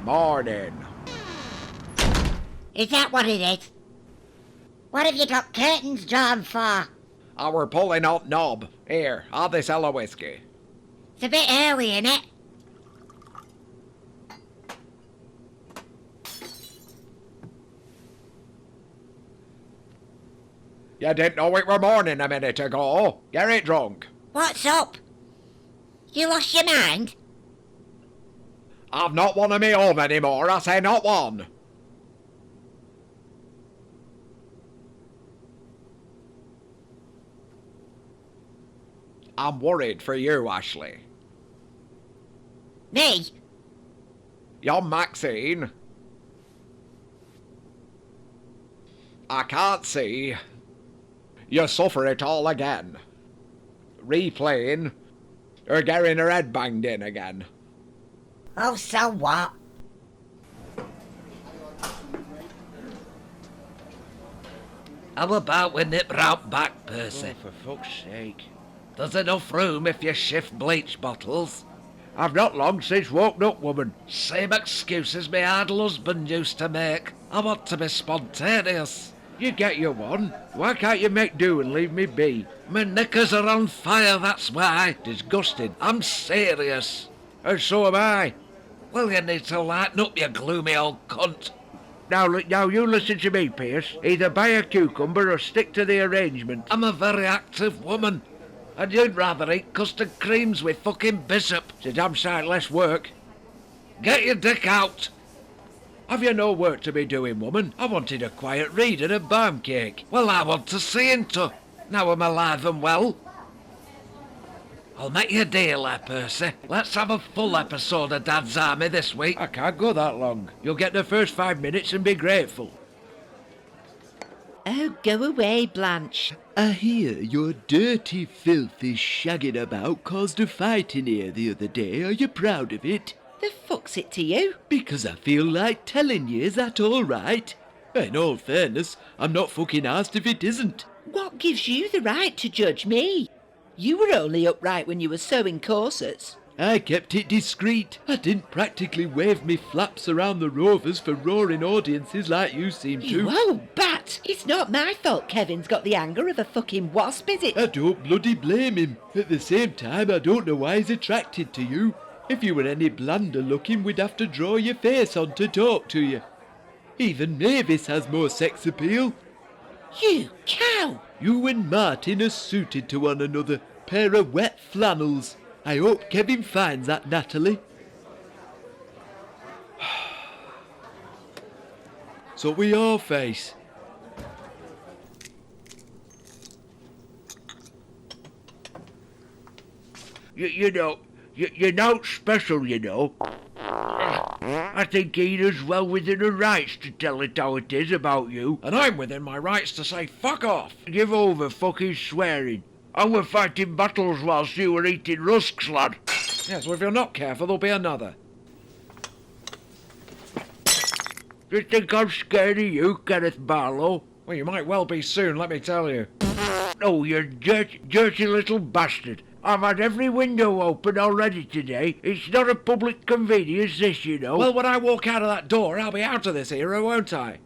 Morning. Is that what it is? What have you got curtains drawn for? Oh, we're pulling out knob. Here, have this hella whiskey. It's a bit early, innit? You didn't know it were morning a minute ago. Get it drunk. What's up? You lost your mind? I've not one of me own anymore, I say not one. I'm worried for you, Ashley. Me? You're Maxine. I can't see. You suffer it all again. Replaying, or getting her head banged in again. Oh, so what? How about we nip round back, Percy? Oh, for fuck's sake. There's enough room if you shift bleach bottles. I've not long since woken up, woman. Same excuses me idle husband used to make. I want to be spontaneous. You get your one. Why can't you make do and leave me be? My knickers are on fire, that's why. Disgusting. I'm serious. And so am I. Well, you need to lighten up, you gloomy old cunt. Now you listen to me, Pierce. Either buy a cucumber or stick to the arrangement. I'm a very active woman. And you'd rather eat custard creams with fucking Bishop. It's a damn sight less work. Get your dick out. Have you no work to be doing, woman? I wanted a quiet read and a barm cake. Well, I want to see into. Now I'm alive and well. I'll make you a deal there, Percy. Let's have a full episode of Dad's Army this week. I can't go that long. You'll get the first 5 minutes and be grateful. Oh, go away, Blanche. I hear your dirty filth is shagging about caused a fight in here the other day. Are you proud of it? The fuck's it to you? Because I feel like telling you, is that all right? In all fairness, I'm not fucking asked if it isn't. What gives you the right to judge me? You were only upright when you were sewing corsets. I kept it discreet. I didn't practically wave me flaps around the Rovers for roaring audiences like you seem to. You old bat! It's not my fault Kevin's got the anger of a fucking wasp, is it? I don't bloody blame him. At the same time, I don't know why he's attracted to you. If you were any blander looking, we'd have to draw your face on to talk to you. Even Mavis has more sex appeal. You cow! You and Martin are suited to one another. Pair of wet flannels. I hope Kevin finds that, Natalie. So we all face. You're not special, you know. I think Ina's well within her rights to tell it how it is about you. And I'm within my rights to say fuck off. Give over fucking swearing. I were fighting battles whilst you were eating rusks, lad. Yes, well, if you're not careful, there'll be another. Do you think I'm scared of you, Kenneth Barlow? Well, you might well be soon, let me tell you. Oh, you dirty little bastard. I've had every window open already today. It's not a public convenience, this, you know. Well, when I walk out of that door, I'll be out of this era, won't I?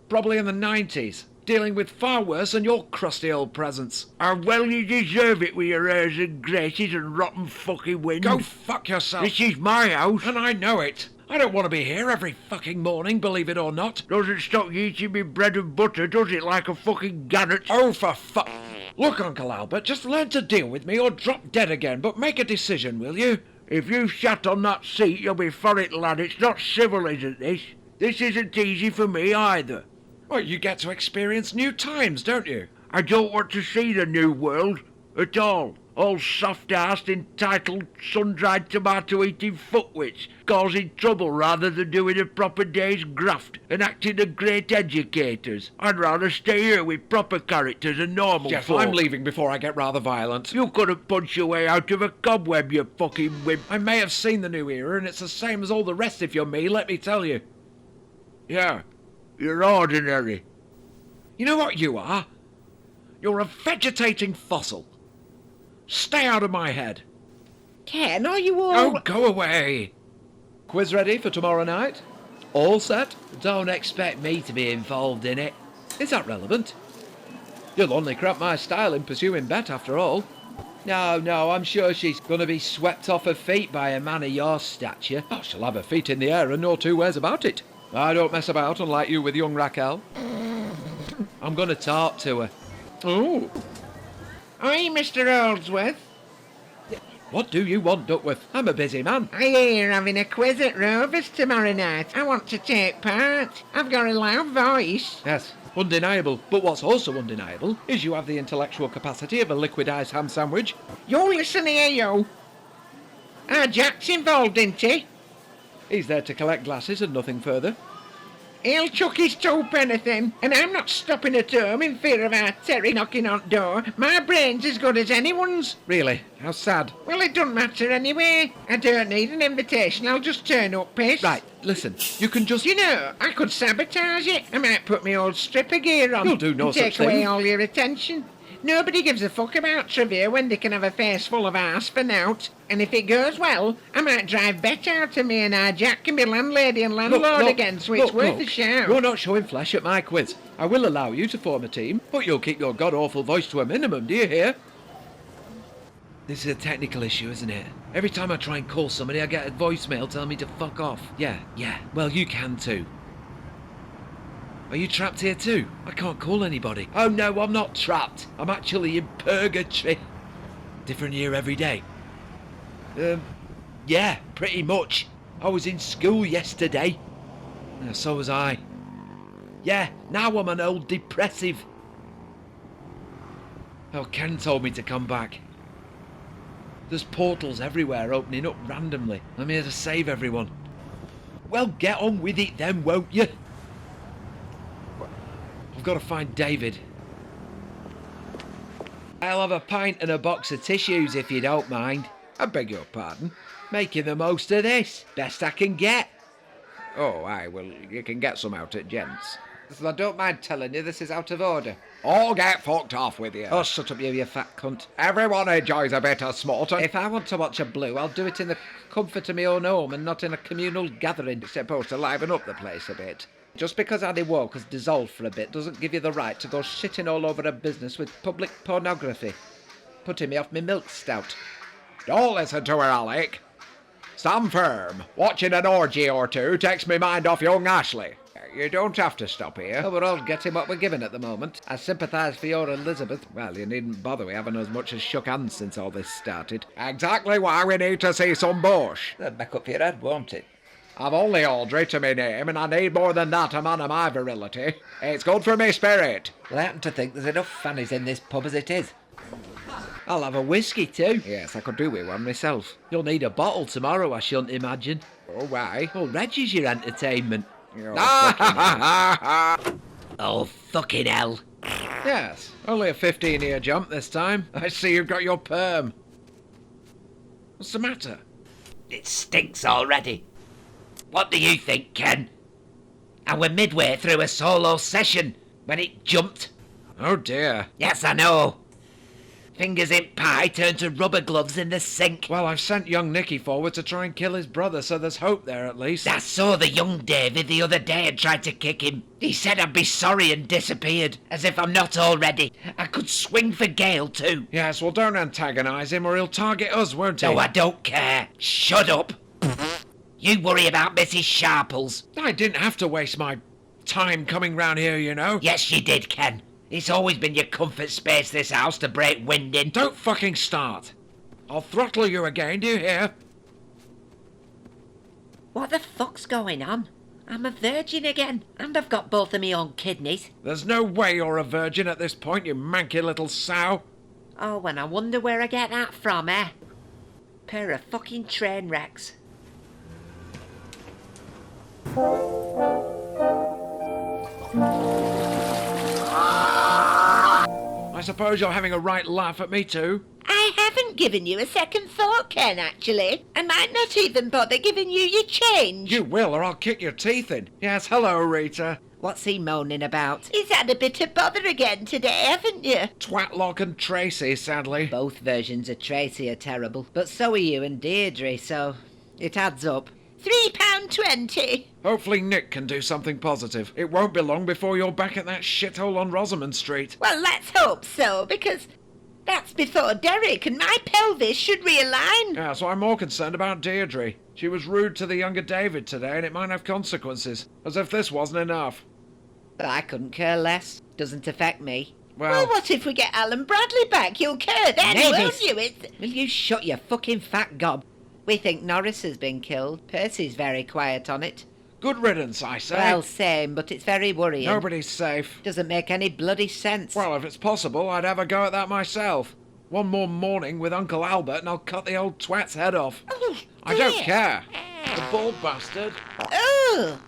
Probably in the 90s. Dealing with far worse than your crusty old presents. And well, you deserve it with your airs and graces and rotten fucking wind. Go fuck yourself. This is my house. And I know it. I don't want to be here every fucking morning, believe it or not. Doesn't stop you eating me bread and butter, does it, like a fucking gannet? Oh, for fuck... Look, Uncle Albert, just learn to deal with me or drop dead again, but make a decision, will you? If you sat on that seat, you'll be for it, lad. It's not civil, isn't this? This isn't easy for me, either. Well, you get to experience new times, don't you? I don't want to see the new world at all. All soft-assed, entitled, sun-dried, tomato-eating fuckwits, causing trouble rather than doing a proper day's graft and acting as great educators. I'd rather stay here with proper characters and normal Jeff, folk. I'm leaving before I get rather violent. You couldn't punch your way out of a cobweb, you fucking wimp. I may have seen the new era, and it's the same as all the rest if you're me, let me tell you. Yeah, you're ordinary. You know what you are? You're a vegetating fossil. Stay out of my head. Ken, are you all... Oh, go away. Quiz ready for tomorrow night? All set? Don't expect me to be involved in it. Is that relevant? You'll only cramp my style in pursuing Bet after all. No, I'm sure she's gonna be swept off her feet by a man of your stature. Oh, she'll have her feet in the air and no two ways about it. I don't mess about, unlike you with young Raquel. I'm gonna talk to her. Oh. Oi, Mr. Holdsworth. What do you want, Duckworth? I'm a busy man. I hear you're having a quiz at Rovers tomorrow night. I want to take part. I've got a loud voice. Yes, undeniable. But what's also undeniable is you have the intellectual capacity of a liquidized ham sandwich. You listen here, you. Jack's involved, isn't he? He's there to collect glasses and nothing further. He'll chuck his taupe anything, and I'm not stopping at home in fear of our Terry knocking on door. My brain's as good as anyone's. Really? How sad. Well, it doesn't matter anyway. I don't need an invitation, I'll just turn up pissed. Right, listen, you can just... You know, I could sabotage it. I might put my old stripper gear on. You'll do no and such take away thing. all your attention. Nobody gives a fuck about trivia when they can have a face full of arse for nout. And if it goes well, I might drive Bet out of me and our Jack can be landlady and landlord again, so it's worth a shout. You're not showing flesh at my quiz. I will allow you to form a team, but you'll keep your god-awful voice to a minimum, do you hear? This is a technical issue, isn't it? Every time I try and call somebody, I get a voicemail telling me to fuck off. Yeah. Well, you can too. Are you trapped here too? I can't call anybody. Oh no, I'm not trapped. I'm actually in purgatory. Different year every day. Yeah, pretty much. I was in school yesterday. Yeah, so was I. Yeah, now I'm an old depressive. Oh, Ken told me to come back. There's portals everywhere opening up randomly. I'm here to save everyone. Well, get on with it then, won't you? I've got to find David. I'll have a pint and a box of tissues if you don't mind. I beg your pardon. Making the most of this. Best I can get. Oh, aye, well, you can get some out at Gents. I don't mind telling you this is out of order. All get fucked off with you. Oh, shut up, you fat cunt. Everyone enjoys a bit of sport. If I want to watch a blue, I'll do it in the comfort of my own home and not in a communal gathering. It's supposed to liven up the place a bit. Just because Annie Walker's dissolved for a bit doesn't give you the right to go shitting all over a business with public pornography. Putting me off my milk stout. Don't listen to her, Alec. Stand firm. Watching an orgy or two takes me mind off young Ashley. You don't have to stop here. Oh, we're all getting what we're given at the moment. I sympathise for your Elizabeth. Well, you needn't bother. We haven't as much as shook hands since all this started. Exactly why we need to see some bush. That'd back up your head, won't it? I've only Audrey to my name, and I need more than that, a man of my virility. It's good for me spirit. Well, I happen to think there's enough fannies in this pub as it is. I'll have a whiskey too. Yes, I could do with one myself. You'll need a bottle tomorrow, I shouldn't imagine. Oh, why? Well, Reggie's your entertainment. Oh, fucking hell. Yes, only a 15-year jump this time. I see you've got your perm. What's the matter? It stinks already. What do you think, Ken? And we're midway through a solo session when it jumped. Oh dear. Yes, I know. Fingers in pie turned to rubber gloves in the sink. Well, I've sent young Nicky forward to try and kill his brother, so there's hope there at least. I saw the young David the other day and tried to kick him. He said I'd be sorry and disappeared, as if I'm not already. I could swing for Gale too. Yes, well, don't antagonise him or he'll target us, won't he? No, I don't care. Shut up. You worry about Mrs. Sharples. I didn't have to waste my time coming round here, you know. Yes, you did, Ken. It's always been your comfort space, this house, to break wind in. Don't fucking start. I'll throttle you again, do you hear? What the fuck's going on? I'm a virgin again, and I've got both of me own kidneys. There's no way you're a virgin at this point, you manky little sow. Oh, and I wonder where I get that from, eh? Pair of fucking train wrecks. I suppose you're having a right laugh at me too? I haven't given you a second thought, Ken, actually. I might not even bother giving you your change. You will, or I'll kick your teeth in. Yes, hello, Rita. What's he moaning about? He's had a bit of bother again today, haven't you? Twatlock and Tracy, sadly. Both versions of Tracy are terrible, but so are you and Deirdre, so it adds up. £3.20. Hopefully Nick can do something positive. It won't be long before you're back at that shithole on Rosamond Street. Well, let's hope so, because that's before Derek and my pelvis should realign. Yeah, so I'm more concerned about Deirdre. She was rude to the younger David today, and it might have consequences. As if this wasn't enough. But I couldn't care less. Doesn't affect me. Well, what if we get Alan Bradley back? You'll care then, Mavis! won't you? Will you shut your fucking fat gob? We think Norris has been killed. Percy's very quiet on it. Good riddance, I say. Well, same, but it's very worrying. Nobody's safe. Doesn't make any bloody sense. Well, if it's possible, I'd have a go at that myself. One more morning with Uncle Albert and I'll cut the old twat's head off. Oh, I don't care. The bald bastard. Oh!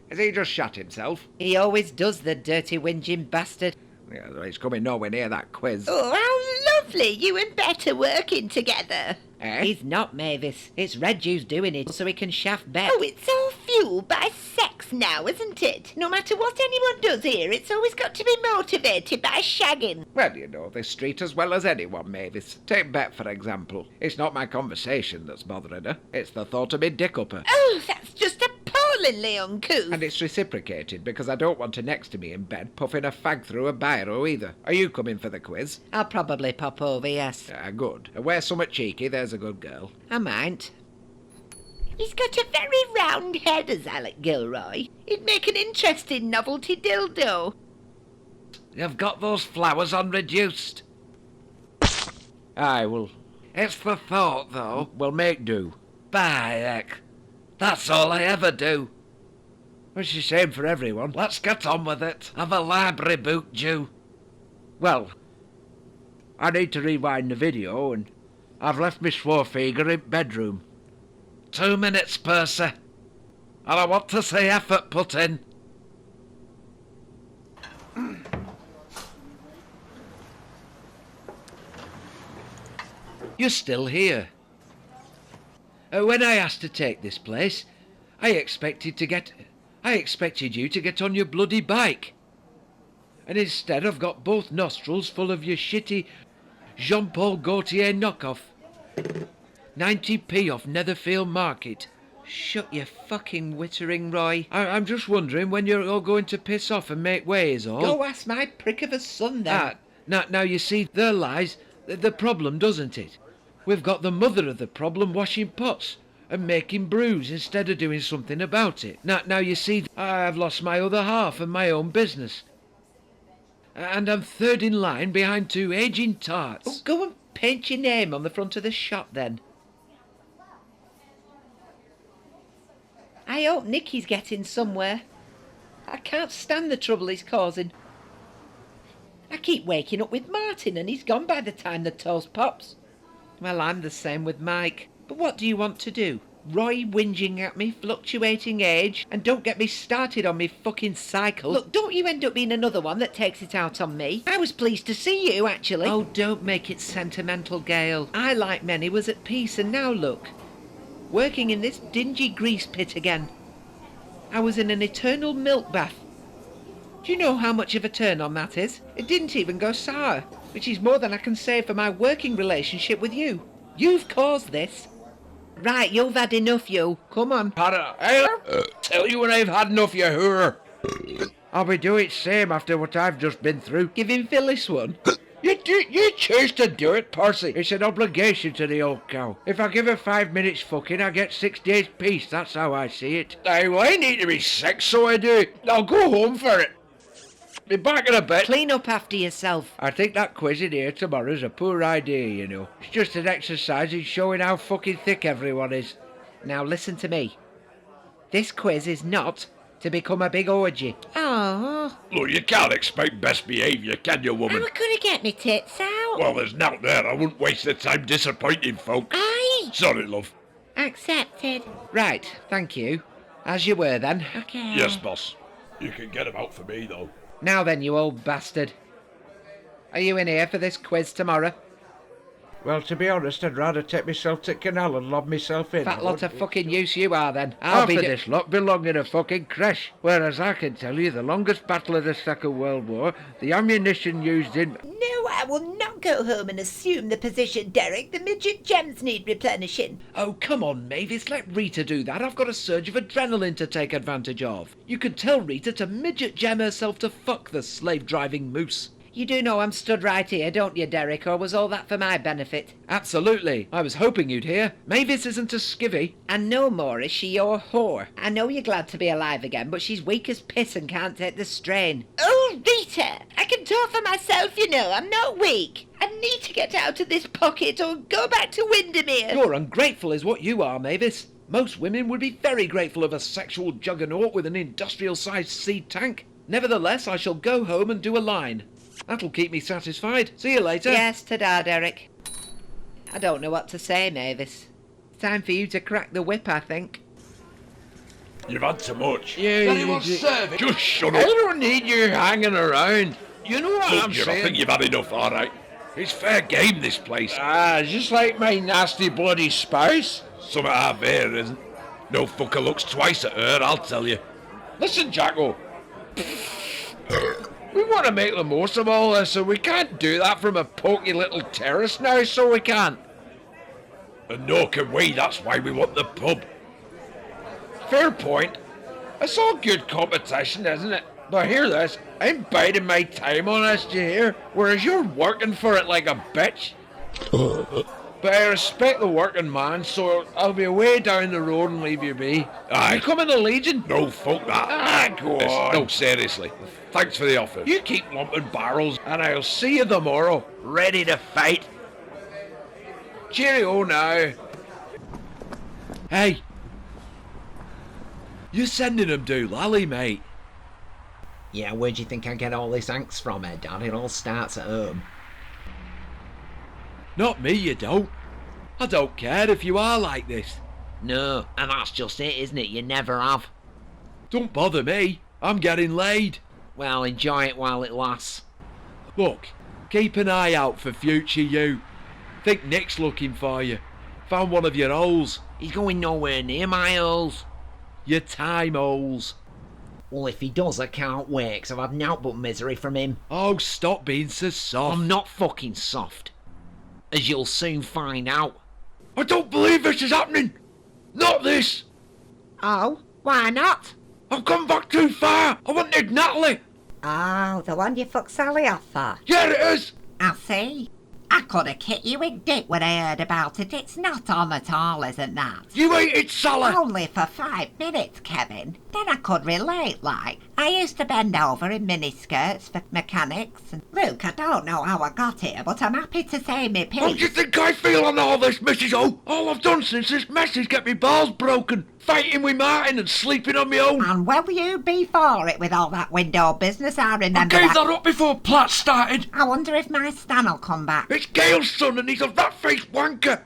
Has he just shot himself? He always does, the dirty whinging bastard. Yeah, he's coming nowhere near that quiz. Oh, how lovely. You and Bet are working together. Eh? He's not, Mavis. It's Red who's doing it so he can shaft Bet. Oh, it's all fueled by sex now, isn't it? No matter what anyone does here, it's always got to be motivated by shagging. Well, you know this street as well as anyone, Mavis. Take Bet, for example. It's not my conversation that's bothering her. It's the thought of me dick up her. Oh, that's just appallingly uncouth. And it's reciprocated because I don't want her next to me in bed puffing a fag through a biro either. Are you coming for the quiz? I'll probably pop over, yes. Good. Wear somewhat cheeky, there's a good girl. I might. He's got a very round head, as Alec Gilroy. He'd make an interesting novelty dildo. You've got those flowers unreduced. Aye, well, it's the thought, though. We'll make do. By heck. That's all I ever do. It's the same for everyone. Let's get on with it. Have a library book due. Well, I need to rewind the video and I've left my Schwarfeger in bedroom. 2 minutes, Percy. And I want to see effort put in. You're still here. When I asked to take this place, I expected you to get on your bloody bike. And instead I've got both nostrils full of your shitty Jean-Paul Gaultier knockoff. 90p off Netherfield Market. Shut your fucking wittering, Roy. I'm just wondering when you're all going to piss off and make way is all. Go ask my prick of a son then. Now you see, there lies the problem, doesn't it? We've got the mother of the problem washing pots and making brews instead of doing something about it. Now you see, I've lost my other half and my own business. And I'm third in line behind two aging tarts. Oh, go and paint your name on the front of the shop then. I hope Nicky's getting somewhere. I can't stand the trouble he's causing. I keep waking up with Martin and he's gone by the time the toast pops. Well, I'm the same with Mike. But what do you want to do? Roy whinging at me, fluctuating age, and don't get me started on me fucking cycle. Look, don't you end up being another one that takes it out on me. I was pleased to see you, actually. Oh, don't make it sentimental, Gail. I, like many, was at peace, and now look. Working in this dingy grease pit again. I was in an eternal milk bath. Do you know how much of a turn on that is? It didn't even go sour, which is more than I can say for my working relationship with you. You've caused this. Right, you've had enough, you. Come on. I'll tell you when I've had enough, you hooer. I'll be doing it same after what I've just been through. Give him Phyllis one. You choose to do it, Percy. It's an obligation to the old cow. If I give her 5 minutes fucking, I get 6 days peace. That's how I see it. Well, I need to be sick, so I do. I'll go home for it. Be back in a bit. Clean up after yourself. I think that quiz in here tomorrow's a poor idea, you know. It's just an exercise in showing how fucking thick everyone is. Now listen to me. This quiz is not to become a big orgy. Oh, Look, you can't expect best behaviour, can you, woman? how could I get me tits out? Well, there's nought there. I wouldn't waste the time disappointing folk. Aye, Sorry, love. accepted. Right, thank you. As you were then. Okay. Yes, boss. You can get 'em out for me, though. Now then, you old bastard. Are you in here for this quiz tomorrow? Well, to be honest, I'd rather take myself to canal and lob myself in. Fat lot of fucking use you are then. Half of this lot belong in a fucking creche. Whereas I can tell you the longest battle of the Second World War, the ammunition used in... No, I will not go home and assume the position, Derek. The midget gems need replenishing. Oh, come on, Mavis, let Rita do that. I've got a surge of adrenaline to take advantage of. You could tell Rita to midget gem herself to fuck the slave-driving moose. You do know I'm stood right here, don't you, Derek, or was all that for my benefit? Absolutely. I was hoping you'd hear. Mavis isn't a skivvy. And no more is she your whore. I know you're glad to be alive again, but she's weak as piss and can't take the strain. Oh, Rita, I can talk for myself, you know. I'm not weak. I need to get out of this pocket or go back to Windermere. You're ungrateful is what you are, Mavis. Most women would be very grateful of a sexual juggernaut with an industrial-sized seed tank. Nevertheless, I shall go home and do a line. That'll keep me satisfied. See you later. Yes, ta-da, Derek. I don't know what to say, Mavis. It's time for you to crack the whip, I think. You've had too much. Just shut I up. don't need you hanging around. You know what I'm Look, I saying? think you've had enough, all right. It's fair game, this place. Just like my nasty bloody spouse. Some of our there isn't. No fucker looks twice at her, I'll tell you. Listen, Jacko. We want to make the most of all this, and we can't do that from a pokey little terrace now, so we can't. And nor can we, that's why we want the pub. Fair point. It's all good competition, isn't it? But hear this, I'm biding my time on this, do you hear? Whereas you're working for it like a bitch. But I respect the working man, so I'll be way down the road and leave you be. Aye. You come in the Legion? No, fuck that. Go Listen, on. no, seriously. Thanks for the offer. You keep lumping barrels, and I'll see you tomorrow, ready to fight. Cheerio now. Hey! You're sending them doolally, mate. Yeah, where do you think I get all this angst from, Dad? It all starts at home. Not me, you don't. I don't care if you are like this. No, and that's just it, isn't it? You never have. Don't bother me. I'm getting laid. Well, enjoy it while it lasts. Look, keep an eye out for future you. Think Nick's looking for you. Found one of your holes. He's going nowhere near my holes. Your time holes. Well, if he does, I can't wait, 'cause I've had naught but misery from him. Oh, stop being so soft. I'm not fucking soft. As you'll soon find out. I don't believe this is happening. Not this. Oh, why not? I've gone back too far. I wanted Natalie. Oh, the one you fucked Sally off for. Yeah, it is. I see. I could have kicked you with dick when I heard about it. It's not on at all, isn't that? You hated Sally. Only for 5 minutes, Kevin. Then I could relate, like. I used to bend over in miniskirts for mechanics. And Luke, I don't know how I got here, but I'm happy to say me piece. How do you think I feel on all this, Mrs. O? All I've done since this mess is get me balls broken, fighting with Martin and sleeping on my own. And will you be for it with all that window business? I remember I gave that up before Platt started. I wonder if my Stan'll come back. It's Gail's son and he's a rat-faced wanker.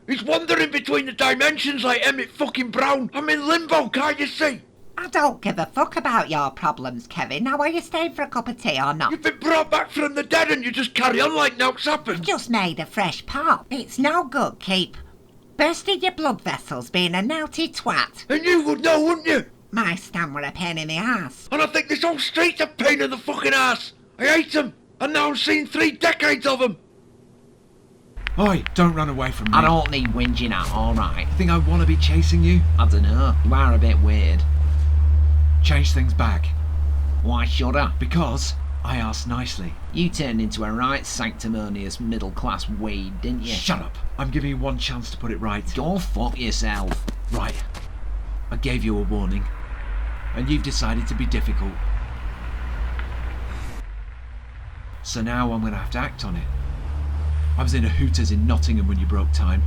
He's wandering between the dimensions like Emmett fucking Brown. I'm in limbo, can't you see? I don't give a fuck about your problems, Kevin. Now, are you staying for a cup of tea or not? You've been brought back from the dead and you just carry on like nothing's happened. Just made a fresh pop. It's no good, Keep. Bursted your blood vessels being a naughty twat. And you would know, wouldn't you? My Stan were a pain in the ass. And I think this whole street's a pain in the fucking ass. I hate them. And now I've seen 3 decades of them. Oi, don't run away from me. I don't need whinging at, alright. Think I want to be chasing you? I dunno. You are a bit weird. Change things back. Why should I? Because I asked nicely. You turned into a right sanctimonious middle-class weed, didn't you? Shut up. I'm giving you one chance to put it right. Go fuck yourself. Right. I gave you a warning. And you've decided to be difficult. So now I'm going to have to act on it. I was in a Hooters in Nottingham when you broke time.